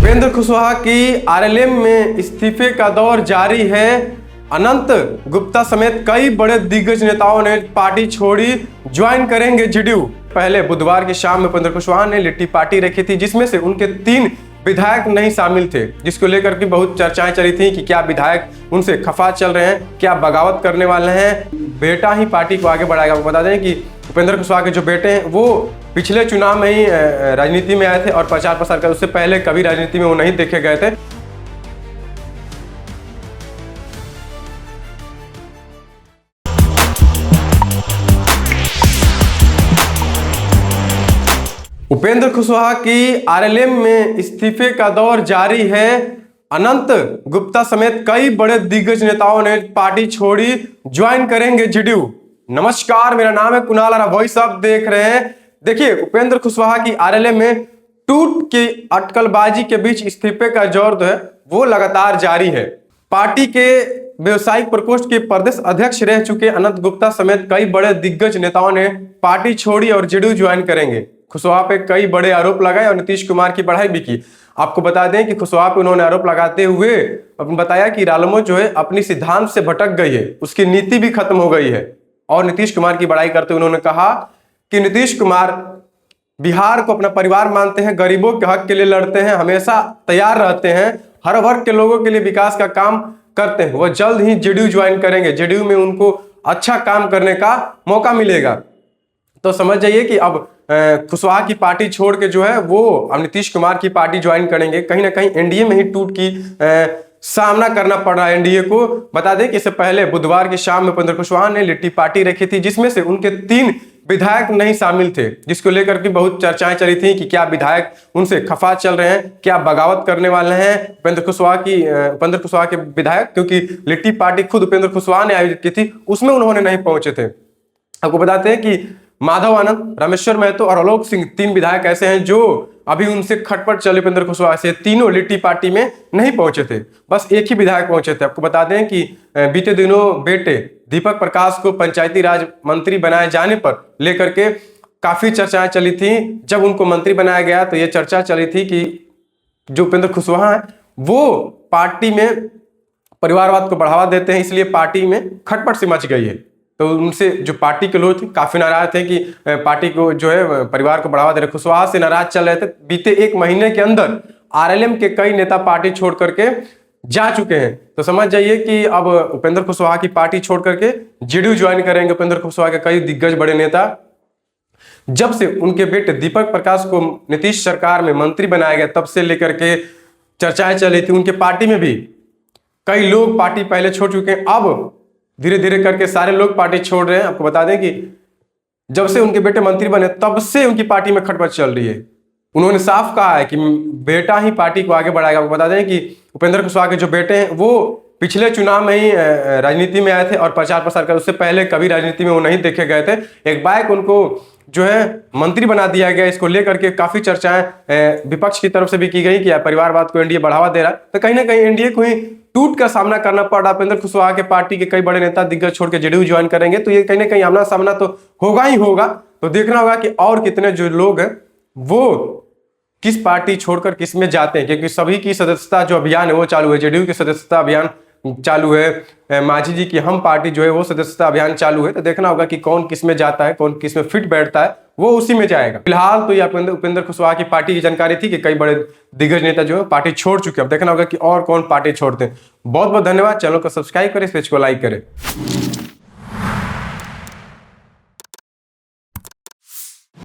उपेंद्र कुशवाहा की आरएलएम में इस्तीफे का दौर जारी है। अनंत गुप्ता समेत कई बड़े दिग्गज नेताओं ने पार्टी छोड़ी, ज्वाइन करेंगे जेडीयू। पहले बुधवार की शाम में उपेंद्र कुशवाहा ने लिट्टी पार्टी रखी थी, जिसमें से उनके 3 विधायक नहीं शामिल थे, जिसको लेकर के बहुत चर्चाएं चली थी कि क्या विधायक उनसे खफा चल रहे हैं, क्या बगावत करने वाले हैं, बेटा ही पार्टी को आगे बढ़ाएगा। आपको बता दें कि उपेंद्र कुशवाहा के जो बेटे हैं वो पिछले चुनाव में ही राजनीति में आए थे और प्रचार प्रसार कर, उससे पहले कभी राजनीति में वो नहीं देखे गए थे। उपेंद्र कुशवाहा की आरएलएम में इस्तीफे का दौर जारी है। अनंत गुप्ता समेत कई बड़े दिग्गज नेताओं ने पार्टी छोड़ी, ज्वाइन करेंगे जेडीयू। नमस्कार, मेरा नाम है कुणाल और वॉइस आप देख रहे हैं। देखिए, उपेंद्र कुशवाहा की आरएलएम में टूट की अटकलबाजी के बीच इस्तीफे का दौर जो है वो लगातार जारी है। पार्टी के व्यवसायिक प्रकोष्ठ के प्रदेश अध्यक्ष रह चुके अनंत गुप्ता समेत कई बड़े दिग्गज नेताओं ने पार्टी छोड़ी और जेडीयू ज्वाइन करेंगे। कुशवाहा पे कई बड़े आरोप लगाए और नीतीश कुमार की बढ़ाई भी की। आपको बता दें कि कुशवाहा पे उन्होंने आरोप लगाते हुए बताया कि रालोमो जो है अपनी सिद्धांत से भटक गई है, उसकी नीति भी खत्म हो गई है। और नीतीश कुमार की बढ़ाई करते हुए उन्होंने कहा कि नीतीश कुमार बिहार को अपना परिवार मानते हैं, गरीबों के हक के लिए लड़ते हैं, हमेशा तैयार रहते हैं, हर वर्ग के लोगों के लिए विकास का काम करते हैं। वह जल्द ही जेडीयू ज्वाइन करेंगे, जेडीयू में उनको अच्छा काम करने का मौका मिलेगा। तो समझ जाइए कि अब कुशवाहा की पार्टी छोड़ के जो है वो अब नीतीश कुमार की पार्टी ज्वाइन करेंगे। कहीं ना कहीं एनडीए में ही टूट की सामना करना पड़ रहा है एनडीए को। बता दें कि इससे पहले बुधवार की शाम में उपेंद्र कुशवाहा ने लिट्टी पार्टी रखी थी, जिसमें से उनके 3 विधायक नहीं शामिल थे, जिसको लेकर के बहुत चर्चाएं चली थी कि क्या विधायक उनसे खफा चल रहे हैं, क्या बगावत करने वाले हैं उपेंद्र कुशवाहा के विधायक, क्योंकि लिट्टी पार्टी खुद उपेंद्र कुशवाहा ने आयोजित की थी, उसमें उन्होंने नहीं पहुंचे थे। आपको बताते हैं कि माधव आनंद, रामेश्वर महतो और आलोक सिंह 3 विधायक ऐसे हैं जो अभी उनसे खटपट चले उपेंद्र कुशवाहा से। तीनों लिट्टी पार्टी में नहीं पहुंचे थे, बस एक ही विधायक पहुंचे थे। आपको बता दें कि बीते दिनों बेटे दीपक प्रकाश को पंचायती राज मंत्री बनाए जाने पर लेकर के काफी चर्चाएं चली थी। जब उनको मंत्री बनाया गया तो ये चर्चा चली थी कि जो उपेंद्र कुशवाहा है वो पार्टी में परिवारवाद को बढ़ावा देते हैं, इसलिए पार्टी में खटपट सी मच गई है। तो उनसे जो पार्टी के लोग थे काफी नाराज थे कि पार्टी को जो है परिवार को बढ़ावा दे रहे, कुशवाहा से नाराज चल रहे थे। बीते 1 महीने के अंदर आरएलएम के कई नेता पार्टी छोड़ करके जा चुके हैं। तो समझ जाइए कि अब उपेंद्र कुशवाहा की पार्टी छोड़ करके जेडीयू ज्वाइन करेंगे। उपेंद्र कुशवाहा के कई दिग्गज बड़े नेता, जब से उनके बेटे दीपक प्रकाश को नीतीश सरकार में मंत्री बनाया गया तब से लेकर के चर्चाएं चली थी। उनके पार्टी में भी कई लोग पार्टी पहले छोड़ चुके हैं, अब धीरे धीरे करके सारे लोग पार्टी छोड़ रहे हैं। आपको बता दें कि जब से उनके बेटे मंत्री बने तब से उनकी पार्टी में खटपट चल रही है। उन्होंने साफ कहा है कि बेटा ही पार्टी को आगे बढ़ाएगा। आपको बता दें कि उपेंद्र कुशवाहा के जो बेटे हैं वो पिछले चुनाव में ही राजनीति में आए थे और प्रचार प्रसार कर, उससे पहले कभी राजनीति में वो नहीं देखे गए थे। एक बाइक उनको जो है मंत्री बना दिया गया। इसको लेकर के काफी चर्चाएं विपक्ष की तरफ से भी की गई कि परिवारवाद को एनडीए बढ़ावा दे रहा है। तो कहीं ना कहीं एनडीए को ही टूट का सामना करना पड़ रहा है। उपेंद्र कुशवाहा के पार्टी के कई बड़े नेता दिग्गज छोड़ के जेडीयू ज्वाइन करेंगे, तो ये कहीं ना कहीं आमना सामना तो होगा ही होगा। तो देखना होगा कि और कितने जो लोग हैं वो किस पार्टी छोड़कर किस में जाते हैं, क्योंकि सभी की सदस्यता जो अभियान है वो चालू है। जेडीयू की सदस्यता अभियान चालू है, मांझी जी की हम पार्टी जो है वो सदस्यता अभियान चालू है। तो देखना होगा कि कौन किस में जाता है, कौन किस में फिट बैठता है, वो उसी में जाएगा। फिलहाल तो ये उपेंद्र कुशवाहा की पार्टी की जानकारी थी कि कई बड़े दिग्गज नेता जो है पार्टी छोड़ चुके हैं। अब देखना होगा कि और कौन पार्टी छोड़ते हैं। बहुत बहुत धन्यवाद। चैनल को सब्सक्राइब करें, इस पेज को लाइक करें।